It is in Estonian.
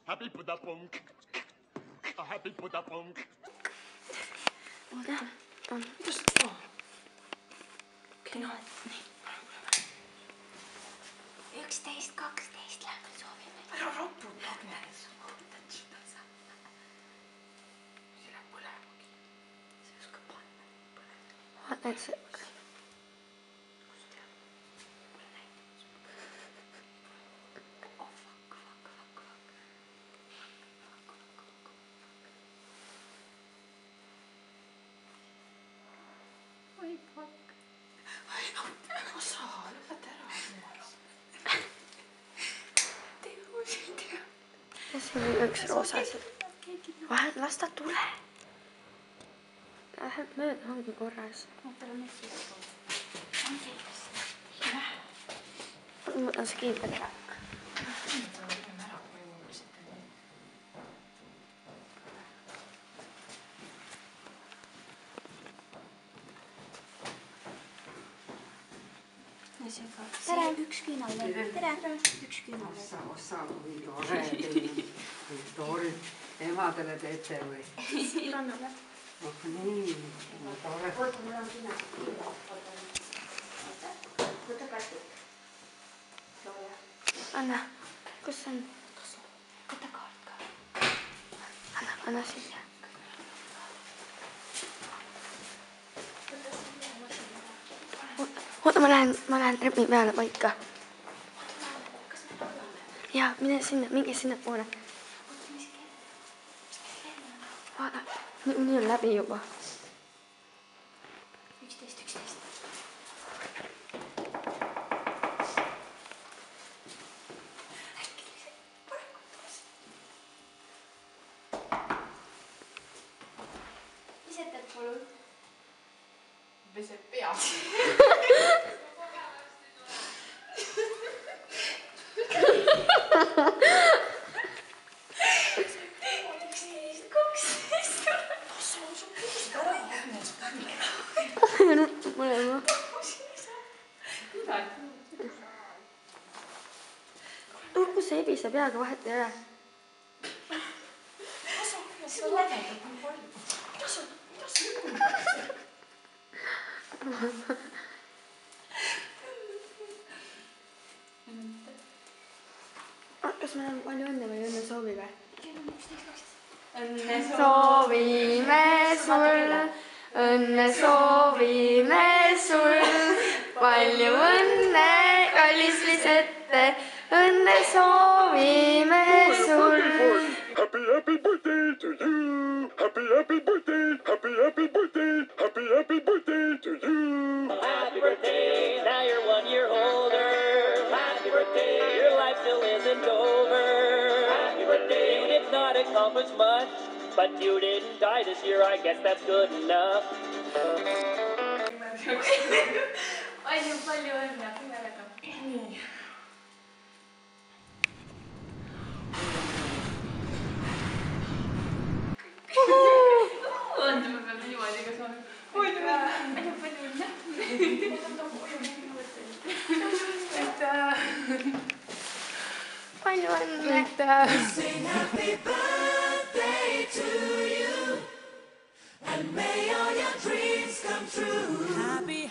Happy Buddha punk. A happy Buddha punk. Oota, on. Mitäs? Kino, nii. 11, 12 lähme soovime. Ära raputa, Agnes. Ootad seda sa. See läheb põlemagi. See oskab panna põlemagi. Vaata, et see... Oi, fuck. Osa, lõpeta ära. Ja siin on üks roosa seal. Vahel las ta tule. Läheb mööda, ongi korras. Ma võtan see kiibel ära. Tere! Üks küünal veel. Tere! Üks küünal veel. Osa, kui tore teil. Kui tore. Emadele teete või? Rannale. Oh nii, tore. Oota, mul on küünal. Võta kastik. Anna, kus on? Võta kaart ka. Anna siia. Oota, ma lähen trepi peale paika. Kas me laulame? Jaa, mine sinna, minge sinna poole. Oota, mis kell on? Vaata, nii on läbi juba. 11. Äkki see paremalt tules. Isetab palun. Peseb peas. Mõlema. Turku see ebise peaga vahet ei ole. See on lädedab nii palju. Kuidas on? Kas meil on palju õnne või õnne soovi või? Kell on 11. Õnne soovime sul, õnne soovime sul, palju õnne, kallis Lisette, õnne soovime sul. Happy birthday to you. Happy birthday. Happy birthday. Happy birthday to you. Happy birthday, now you're 1 year older. Happy birthday, your life still isn't over. Happy birthday, you did not accomplish much, but you didn't die this year, I guess that's good enough. Palju õnne, kõneleda. Nii. Oota, ma pean niimoodi ka saama. Palju õnne. Palju õnne. Sing happy birthday to you, and may all your dreams come true. Happy